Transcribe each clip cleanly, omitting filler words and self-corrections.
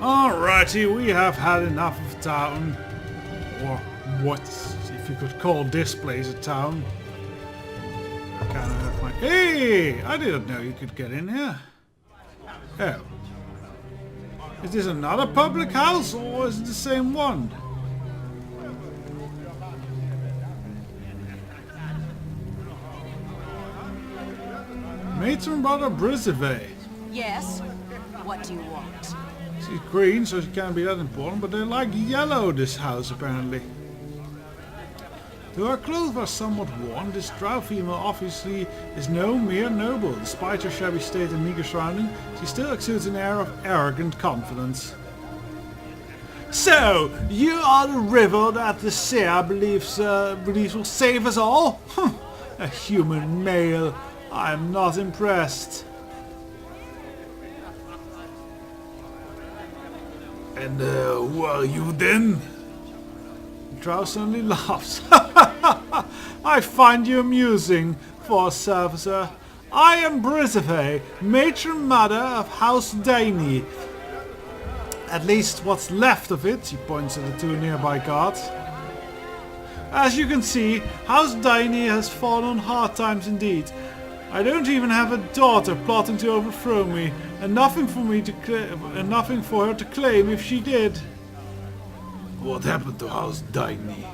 Alrighty, we have had enough of town. Or what, if you could call this place a town. Hey! I didn't know you could get in here. Oh. Is this another public house or is it the same one? Matron Brother Brisbane. Yes? What do you want? She's green, so she can't be that important, but they like yellow, this house, apparently. Though her clothes are somewhat worn, this drow female obviously is no mere noble. Despite her shabby state and meager surrounding, she still exudes an air of arrogant confidence. So, you are the river that the seer believes will save us all? A human male. I am not impressed. And who are you then? Drow suddenly laughs. I find you amusing, Force Officer. I am Brisbane, matron mother of House Dainey. At least what's left of it, she points at the two nearby guards. As you can see, House Dainey has fallen on hard times indeed. I don't even have a daughter plotting to overthrow me, and nothing for her to claim if she did. What happened to House Dainey?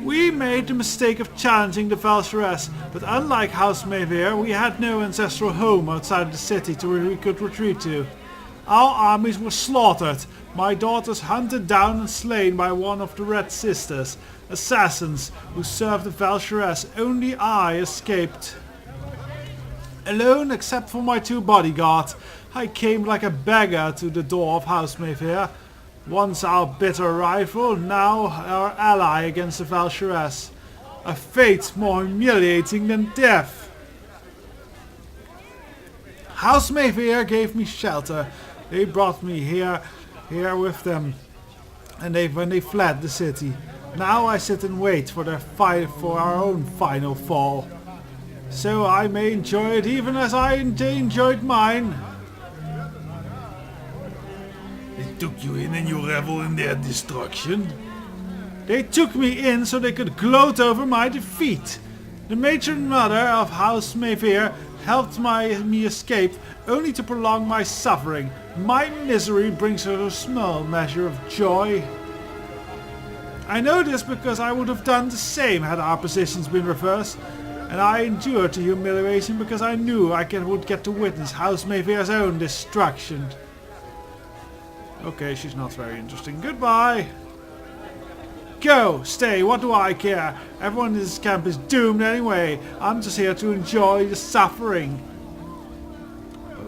We made the mistake of challenging the Valsharess, but unlike House Mayfair, we had no ancestral home outside the city to where we could retreat to. Our armies were slaughtered, my daughters hunted down and slain by one of the Red Sisters, assassins who served the Valsharess. Only I escaped. Alone except for my two bodyguards, I came like a beggar to the door of House Mayfair. Once our bitter rival, now our ally against the Valsharess. A fate more humiliating than death. House Mayfair gave me shelter. They brought me here with them, and when they fled the city. Now I sit and wait for our own final fall. So I may enjoy it even as they enjoyed mine. They took you in and you revel in their destruction? They took me in so they could gloat over my defeat. The matron mother of House Mayfair helped me escape, only to prolong my suffering. My misery brings her a small measure of joy. I know this because I would have done the same had our positions been reversed, and I endured the humiliation because I knew I would get to witness House Mayfair's own destruction. Okay, she's not very interesting. Goodbye! Go! Stay! What do I care? Everyone in this camp is doomed anyway. I'm just here to enjoy the suffering.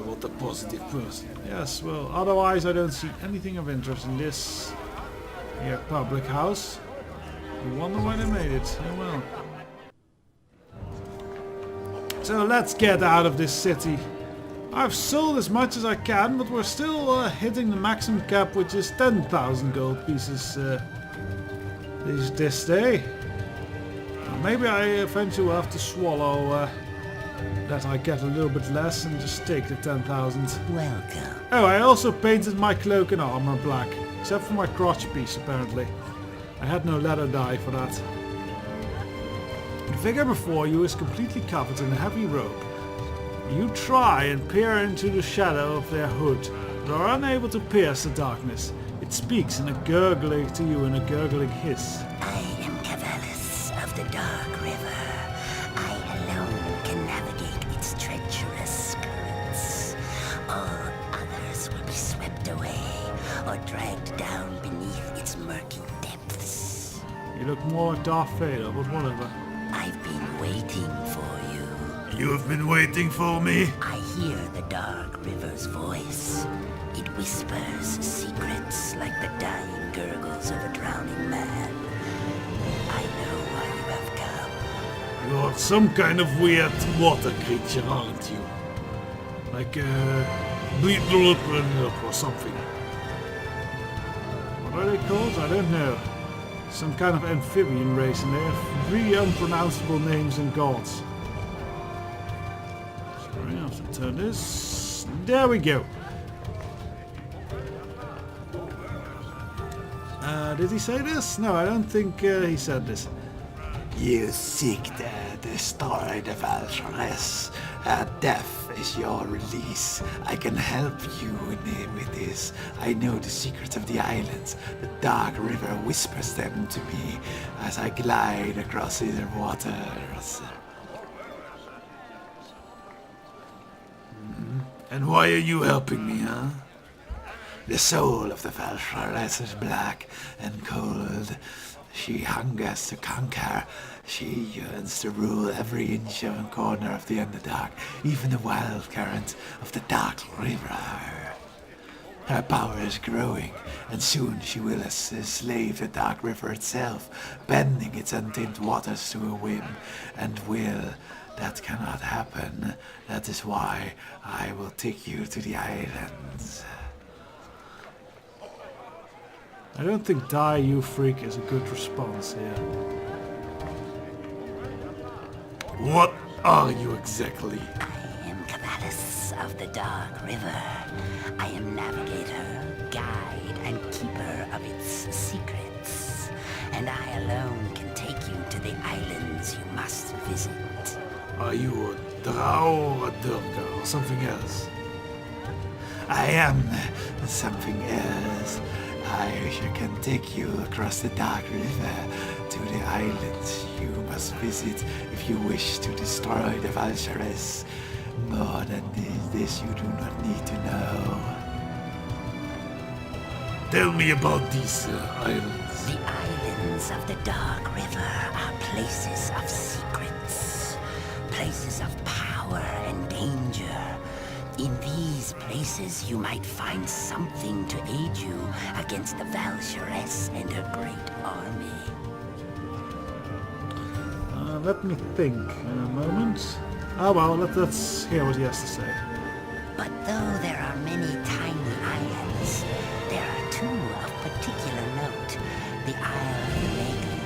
What a positive person. Yes, well, otherwise I don't see anything of interest in this here public house. I wonder why they made it. Oh well. So let's get out of this city. I've sold as much as I can, but we're still hitting the maximum cap, which is 10,000 gold pieces this day. Maybe I eventually will have to swallow that I get a little bit less and just take the 10,000. Welcome. Oh, I also painted my cloak and armor black, except for my crotch piece apparently. I had no leather dye for that. The figure before you is completely covered in a heavy robe. You try and peer into the shadow of their hood, but are unable to pierce the darkness. It speaks to you in a gurgling hiss. I am Cavalis of the Dark River. I alone can navigate its treacherous currents. All others will be swept away or dragged down beneath its murky depths. You look more like Darth Vader, but whatever. I've been waiting for you. You've been waiting for me? I hear the Dark River's voice. It whispers secrets like the dying gurgles of a drowning man. I know why you have come. You're some kind of weird water creature, aren't you? Like or something. What are they called? I don't know. Some kind of amphibian race, and they have 3 unpronounceable names and gods. Sorry, I have to turn this. There we go. Did he say this? No, I don't think he said this. You seek to destroy the Valkyries. Death is your release. I can help you with this. I know the secrets of the islands. The dark river whispers them to me as I glide across the waters. And why are you helping me, huh? The soul of the Valkyries is black and cold. She hungers to conquer. She yearns to rule every inch of and corner of the Underdark, even the wild current of the Dark River. Her power is growing, and soon she will enslave the Dark River itself, bending its untamed waters to her whim and will. That cannot happen. That is why I will take you to the islands. I don't think die you freak is a good response here. What are you exactly? I am Cavalus of the Dark River. I am navigator, guide, and keeper of its secrets. And I alone can take you to the islands you must visit. Are you a drow or a durga or something else? I am something else. I can take you across the Dark River to the islands you must visit if you wish to destroy the Valkyries. More than this you do not need to know. Tell me about these islands. The islands of the Dark River are places of secrets, places of power and danger. In these places, you might find something to aid you against the Valkyries and her great army. Let me think in a moment. Oh well, let's hear what he has to say. But though there are many tiny islands, there are two of particular note. The Isle of the Maker,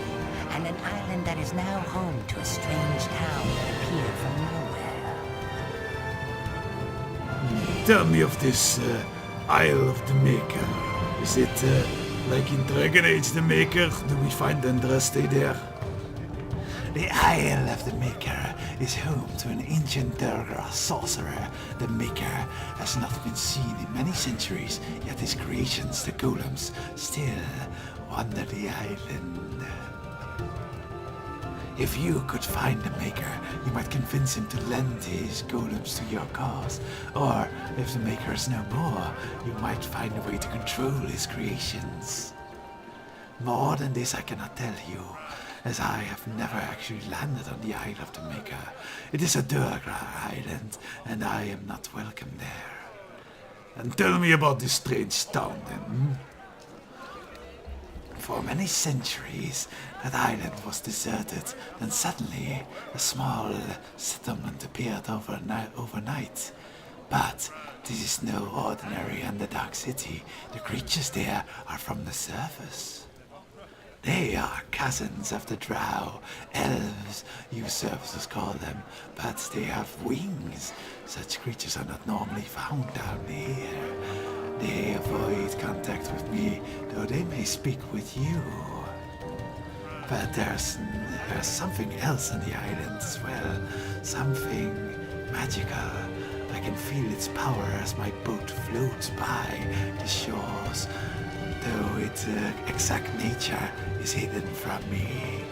and an island that is now home to a strange town that appeared from nowhere. Tell me of this Isle of the Maker. Is it like in Dragon Age the Maker? Do we find Andraste there? The Isle of the Maker is home to an ancient Durga sorcerer. The Maker has not been seen in many centuries, yet his creations, the golems, still wander the island. If you could find the Maker, you might convince him to lend his golems to your cause. Or, if the Maker is no more, you might find a way to control his creations. More than this I cannot tell you, as I have never actually landed on the Isle of the Maker. It is a Durga island, and I am not welcome there. And tell me about this strange town then. For many centuries, that island was deserted, then suddenly a small settlement appeared overnight. But this is no ordinary Underdark city. The creatures there are from the surface. They are cousins of the drow, elves, you surfers call them, but they have wings. Such creatures are not normally found down here. They avoid contact with me, though they may speak with you. But there's something else on the island as well. Something magical. I can feel its power as my boat floats by the shores, though its exact nature is hidden from me.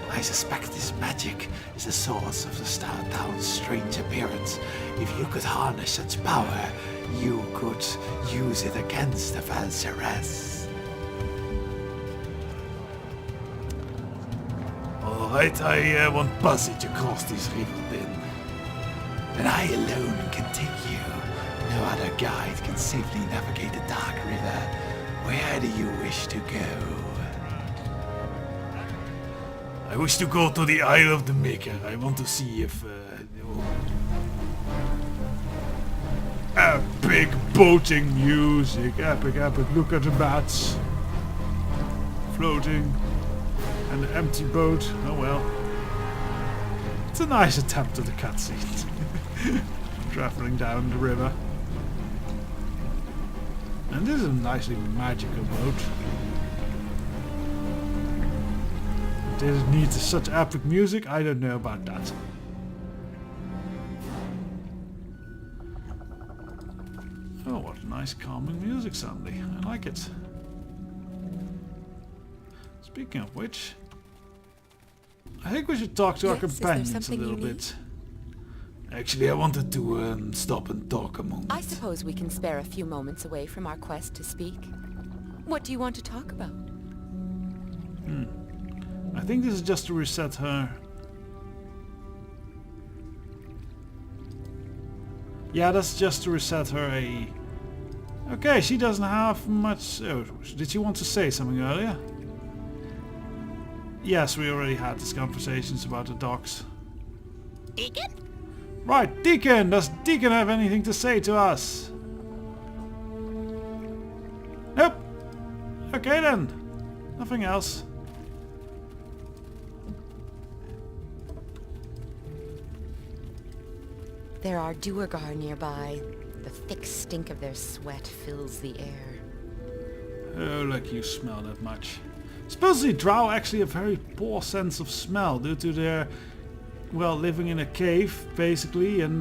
I suspect this magic is the source of the Star Town's strange appearance. If you could harness such power, you could use it against the Valkyries. Alright, I want passage across this river then. And I alone can take you. No other guide can safely navigate the Dark River. Where do you wish to go? I wish to go to the Isle of the Maker. I want to see if... Epic boating music. Epic, epic. Look at the bats. Floating. And the empty boat. Oh well. It's a nice attempt at a cutscene. Traveling down the river. And this is a nicely magical boat. Does it need such epic music? I don't know about that. Oh, what nice calming music suddenly. I like it. Speaking of which, I think we should talk to our companions a little bit. Actually, I wanted to stop and talk a moment. I suppose we can spare a few moments away from our quest to speak. What do you want to talk about? I think this is just to reset her. Yeah, that's just to reset her a... Okay, she doesn't have much... Oh, did she want to say something earlier? Yes, we already had these conversations about the docks. Deacon? Right, Deacon! Does Deacon have anything to say to us? Nope. Okay then. Nothing else. There are Duergar nearby. The thick stink of their sweat fills the air. Oh, like you smell that much. Supposedly drow actually have very poor sense of smell due to their, well, living in a cave basically, and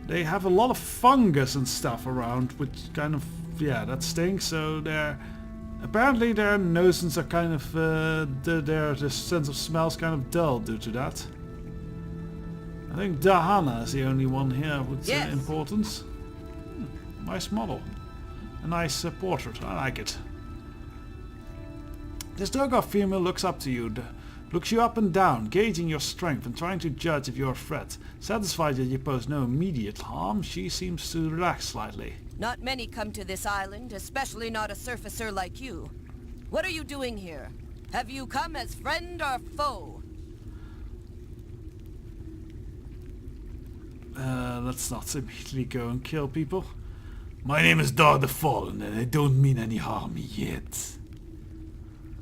they have a lot of fungus and stuff around, which kind of, yeah, that stinks. So apparently their noses are kind of, their sense of smell is kind of dull due to that. I think Dahana is the only one here with importance. Nice model. A nice portrait. I like it. This Durgar female looks up to you, looks you up and down, gauging your strength and trying to judge if you're a threat. Satisfied that you pose no immediate harm, she seems to relax slightly. Not many come to this island, especially not a surfacer like you. What are you doing here? Have you come as friend or foe? Let's not immediately go and kill people. My name is Dar the Fallen, and I don't mean any harm yet.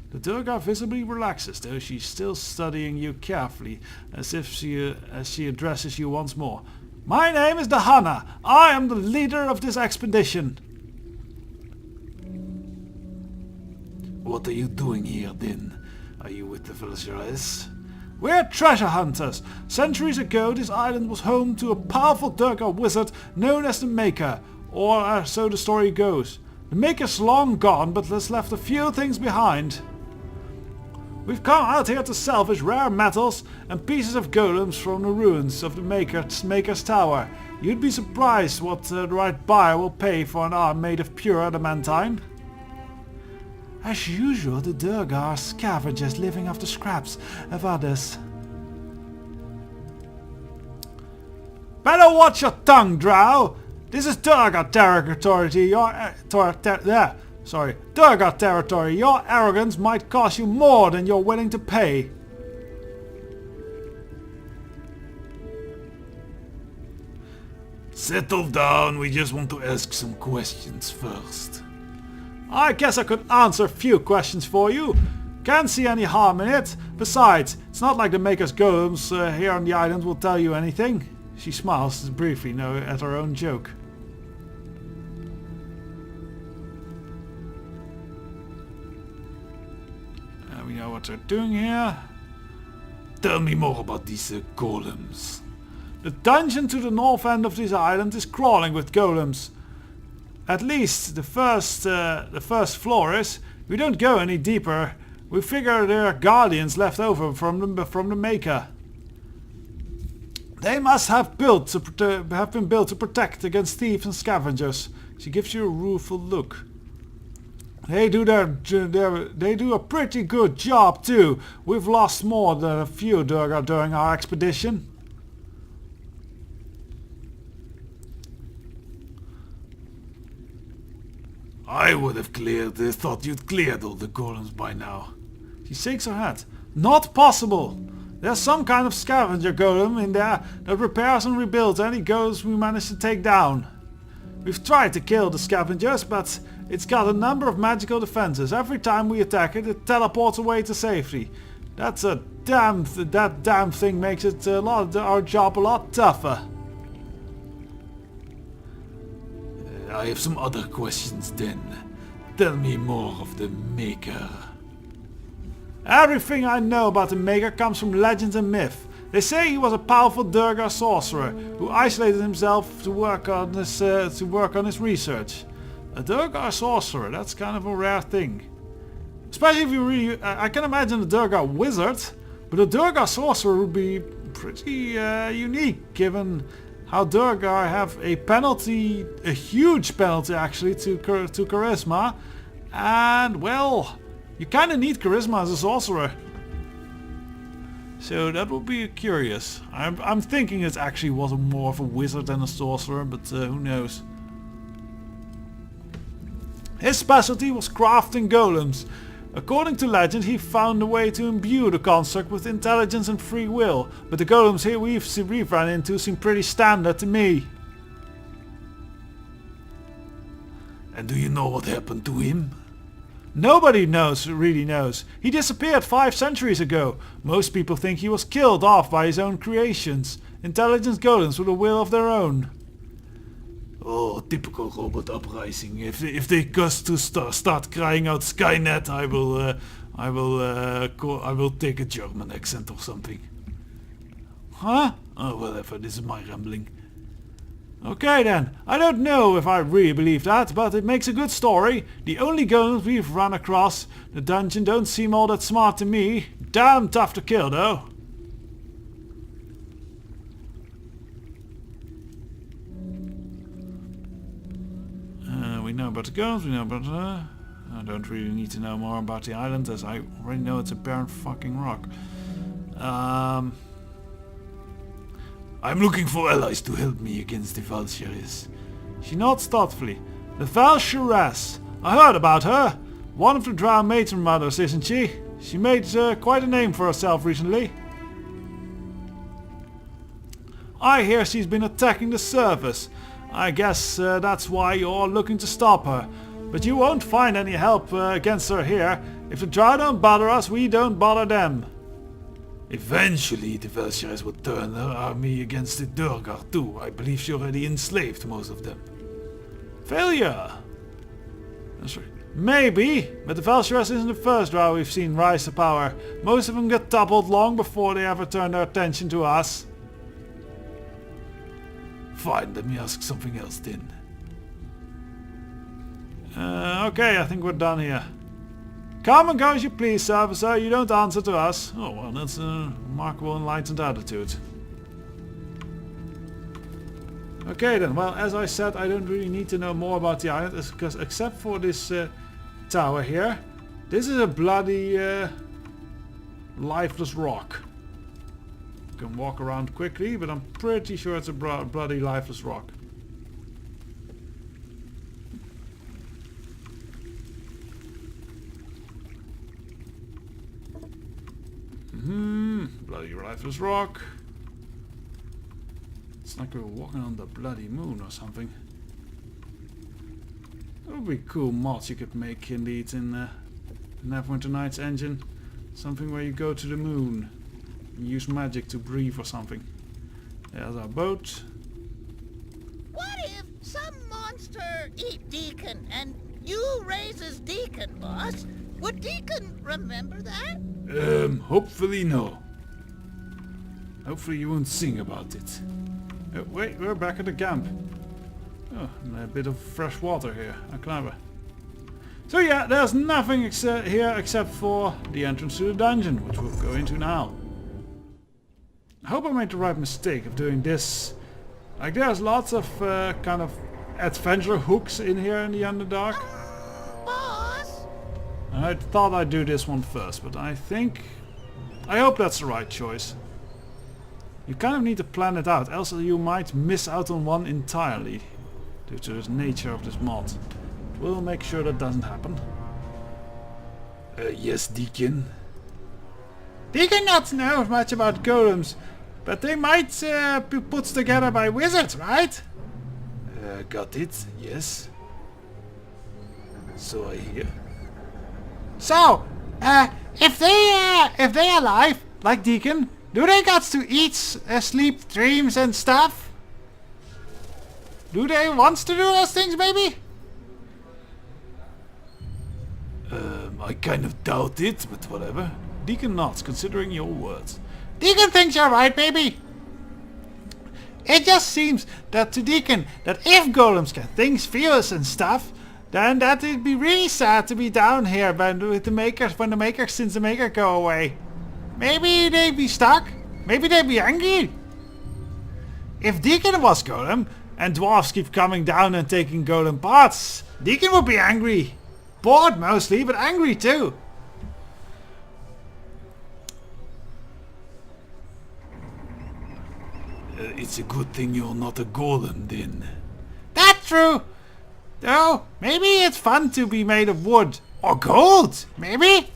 The Durgar visibly relaxes, though she's still studying you carefully, as she addresses you once more. My name is Dahana. I am the leader of this expedition. What are you doing here, then? Are you with the villagers? We're treasure hunters. Centuries ago, this island was home to a powerful Durgar wizard known as the Maker, or so the story goes. The Maker's long gone, but has left a few things behind. We've come out here to salvage rare metals and pieces of golems from the ruins of the Maker's Tower. You'd be surprised what the right buyer will pay for an arm made of pure adamantine. As usual, the Durgar are scavengers living off the scraps of others. Better watch your tongue, drow! This is Durgar territory. Durgar territory. Your arrogance might cost you more than you're willing to pay. Settle down, we just want to ask some questions first. I guess I could answer a few questions for you. Can't see any harm in it. Besides, it's not like the Maker's golems here on the island will tell you anything. She smiles briefly at her own joke. We know what they're doing here. Tell me more about these golems. The dungeon to the north end of this island is crawling with golems. At least the first floor is. We don't go any deeper. We figure there are guardians left over from the Maker. They must have been built to protect against thieves and scavengers. She gives you a rueful look. They do a pretty good job too. We've lost more than a few Durgar during our expedition. I would have thought you'd cleared all the golems by now. She shakes her head. Not possible. There's some kind of scavenger golem in there that repairs and rebuilds any golems we manage to take down. We've tried to kill the scavengers, but it's got a number of magical defenses. Every time we attack it, it teleports away to safety. That damn thing makes it our job a lot tougher. I have some other questions then. Tell me more of the Maker. Everything I know about the Maker comes from legend and myth. They say he was a powerful Durgar sorcerer who isolated himself to work on his research. A Durgar sorcerer, that's kind of a rare thing. Especially if you really... I can imagine a Durgar wizard, but a Durgar sorcerer would be pretty unique, given how Durgar have a penalty, a huge penalty actually, to charisma. And, well, you kind of need charisma as a sorcerer. So that would be curious. I'm thinking it actually was more of a wizard than a sorcerer, but who knows. His specialty was crafting golems. According to legend, he found a way to imbue the construct with intelligence and free will, but the golems here we've run into seem pretty standard to me. And do you know what happened to him? Nobody really knows. He disappeared 5 centuries ago. Most people think he was killed off by his own creations. Intelligent golems with a will of their own. Oh, typical robot uprising. If they just to start crying out Skynet, I will take a German accent or something. Huh? Oh, whatever. This is my rambling. Okay then, I don't know if I really believe that, but it makes a good story. The only golems we've run across the dungeon don't seem all that smart to me. Damn tough to kill though. We know about the golems, we know about... I don't really need to know more about the island, as I already know it's a barren fucking rock. I'm looking for allies to help me against the Valkyries. She nods thoughtfully. The Valkyries. I heard about her. One of the drow matron mothers, isn't she? She made quite a name for herself recently. I hear she's been attacking the surface. I guess that's why you're looking to stop her. But you won't find any help against her here. If the drow don't bother us, we don't bother them. Eventually the Valkyries will turn her army against the Durgar too. I believe she already enslaved most of them. Failure! That's right. Maybe, but the Valkyries isn't the first drow we've seen rise to power. Most of them get toppled long before they ever turn their attention to us. Fine, let me ask something else then. Okay, I think we're done here. Come and go as you please, officer. You don't answer to us. Oh, well, that's a remarkable enlightened attitude. Okay then, well, as I said, I don't really need to know more about the island, because except for this tower here, this is a bloody lifeless rock. You can walk around quickly, but I'm pretty sure it's a bloody lifeless rock. Bloody lifeless rock. It's like we're walking on the bloody moon or something. That would be cool mods you could make indeed in Neverwinter Nights engine. Something where you go to the moon and use magic to breathe or something. There's our boat. What if some monster eat Deacon and you raise his Deacon, boss? Would Deacon remember that? Hopefully no. Hopefully you won't sing about it. Oh, wait, we're back at the camp. Oh, and a bit of fresh water here. How clever. So yeah, there's nothing here except for the entrance to the dungeon, which we'll go into now. I hope I made the right mistake of doing this. Like, there's lots of kind of adventure hooks in here in the Underdark. Boss? I thought I'd do this one first, but I hope that's the right choice. You kind of need to plan it out, else you might miss out on one entirely, due to the nature of this mod. We'll make sure that doesn't happen. Yes, Deacon. Deacon not know much about golems, but they might be put together by wizards, right? Got it, yes. So I hear. So, if they're alive, like Deacon, do they got to eat, sleep, dreams and stuff? Do they want to do those things, maybe? I kind of doubt it, but whatever. Deacon nods, considering your words. Deacon thinks you're right, maybe. It just seems that to Deacon that if golems can think feels and stuff, then that it'd be really sad to be down here with the makers when the makers since the maker go away. Maybe they'd be stuck. Maybe they'd be angry. If Deacon was golem and dwarves keep coming down and taking golem parts, Deacon would be angry. Bored mostly, but angry too. It's a good thing you're not a golem then. That's true. Though, maybe it's fun to be made of wood. Or gold, maybe.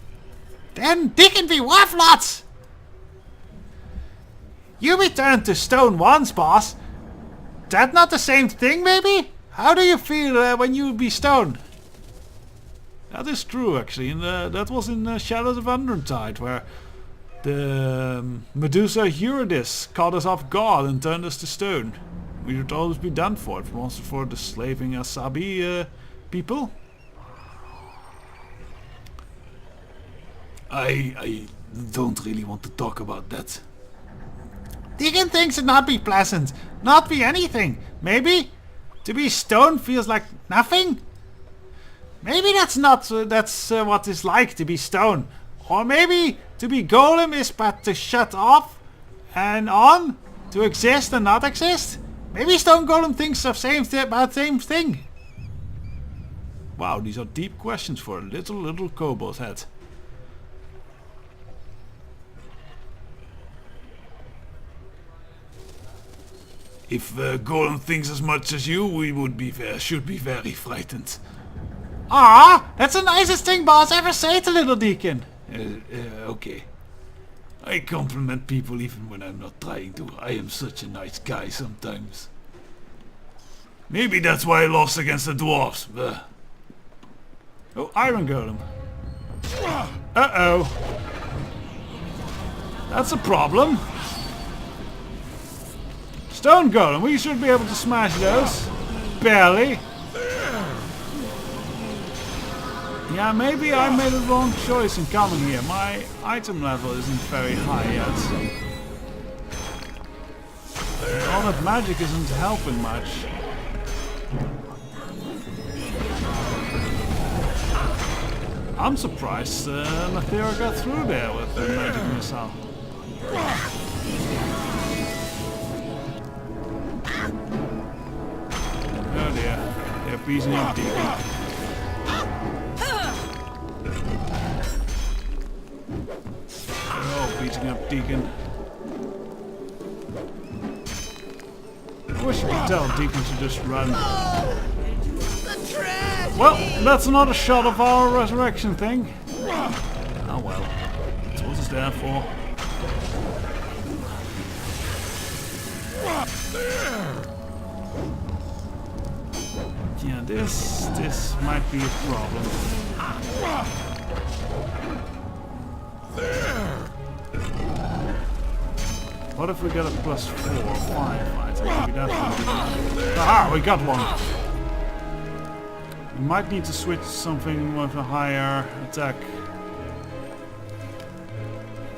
Then Deacon be worth lots. You returned to stone once, boss. That not the same thing, maybe? How do you feel when you be stone? That is true, actually. And that was in Shadows of Underdark, where the Medusa Eurydice caught us off guard and turned us to stone. We would always be done for. It was for the slaving Asabi people. I don't really want to talk about that. Deacon thinks it not be pleasant, not be anything. Maybe to be stone feels like nothing. Maybe that's not what it's like to be stone. Or maybe to be golem is but to shut off and on, to exist and not exist. Maybe stone golem thinks of about same thing. Wow, these are deep questions for a little kobold head. If golem thinks as much as you, we should be very frightened. Ah, that's the nicest thing boss ever say to little Deacon. Okay. I compliment people even when I'm not trying to. I am such a nice guy sometimes. Maybe that's why I lost against the dwarves. Oh, Iron Golem. Uh-oh. That's a problem. Stone Golem, we should be able to smash those. Barely. Yeah, maybe I made a wrong choice in coming here. My item level isn't very high yet. All that magic isn't helping much. I'm surprised Mathera got through there with the magic missile. Oh dear, they're beating up Deacon. Oh, beating up Deacon. I wish you could tell Deacon to just run. Well, that's another shot of our resurrection thing. Oh well, that's what it's there for. Yeah, this might be a problem. What if we get a +4 or 5 item? Maybe that would be... Aha, we got one! We might need to switch something with a higher attack.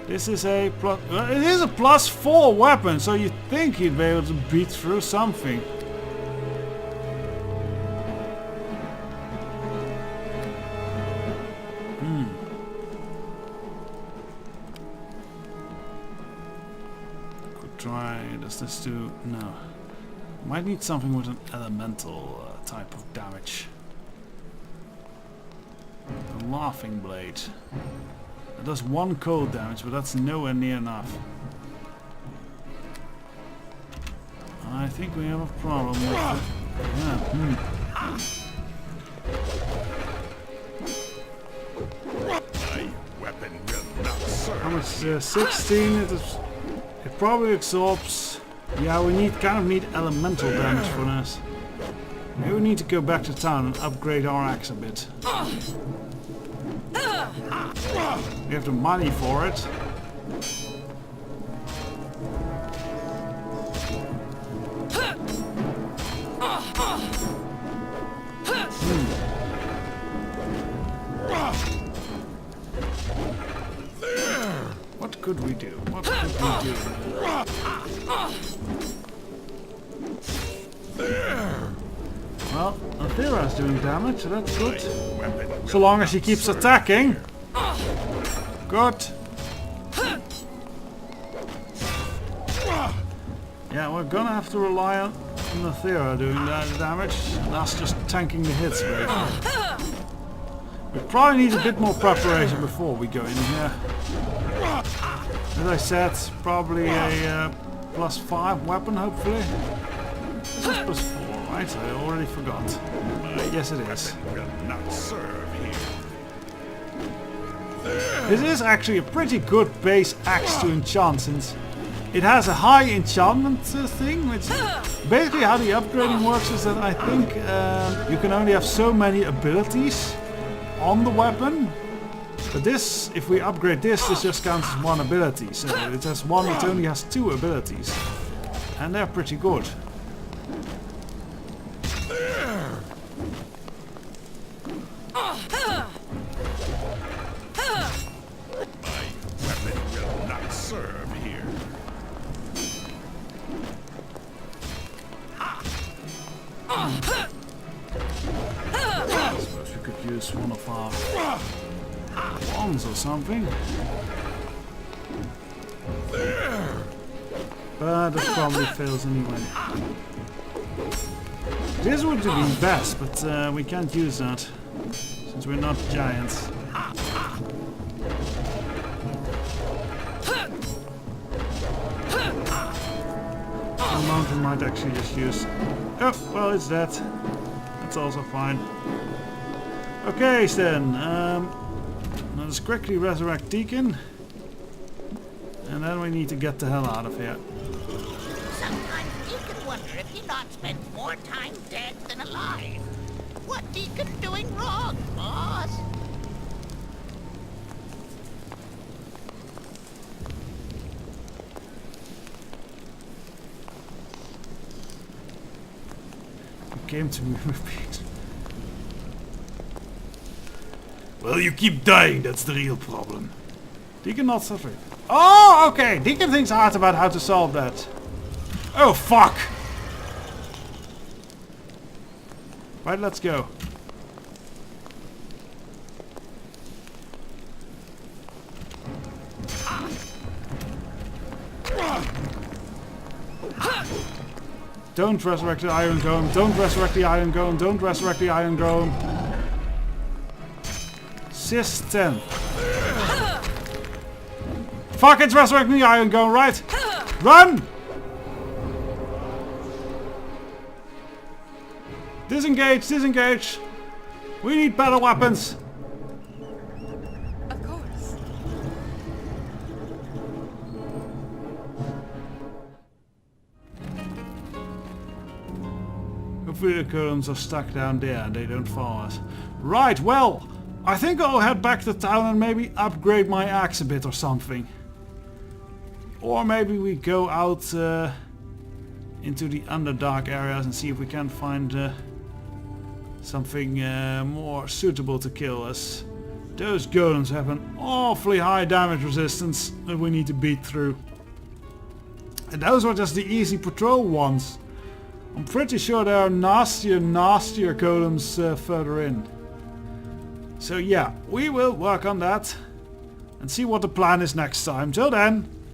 This is a plus... it is a +4 weapon, so you'd think he'd be able to beat through something. Could try... does this do... no. Might need something with an elemental type of damage. The Laughing Blade. It does 1 cold damage, but that's nowhere near enough. I think we have a problem with it. Yeah, How much? 16. It probably absorbs. Yeah, we kind of need elemental damage for this. Maybe we need to go back to town and upgrade our axe a bit. We have the money for it. could we do? What could we do? Well, Athera's doing damage, so that's good. So long as she keeps attacking. Good. Yeah, we're gonna have to rely on Athera doing that damage, and us just tanking the hits with it. We probably need a bit more preparation before we go in here. As I said, probably a +5 weapon, hopefully. This is +4, right? I already forgot. Yes, it is. This is actually a pretty good base axe to enchant, since it has a high enchantment thing, which basically how the upgrading works is that I think you can only have so many abilities on the weapon. But this, if we upgrade this just counts as one ability. So it has one, it only has 2 abilities. And they're pretty good. I suppose we could use one of our wands or something. But that probably fails anyway. This would be best, but we can't use that since we're not giants. The mountain might actually just use... Oh, well, it's that. That's also fine. Okay, then. Let's quickly resurrect Deacon. And then we need to get the hell out of here. Sometimes Deacon wonder if he not spent more time dead than alive. What Deacon doing wrong, boss? Came to me repeat. Well, you keep dying, that's the real problem. Deacon not suffering. Oh, okay. Deacon thinks hard about how to solve that. Oh, fuck. Right, let's go. Don't resurrect the Iron Golem. Don't resurrect the Iron Golem. Don't resurrect the Iron Golem. System. Fuck, it's resurrecting the Iron Golem, right? Run! Disengage, disengage. We need better weapons. Of course. Hopefully the golems are stuck down there and they don't follow us. Right, well, I think I'll head back to town and maybe upgrade my axe a bit or something. Or maybe we go out into the Underdark areas and see if we can find something more suitable to kill us. Those golems have an awfully high damage resistance that we need to beat through. And those were just the easy patrol ones. I'm pretty sure there are nastier golems further in. So yeah, we will work on that and see what the plan is next time. Till then,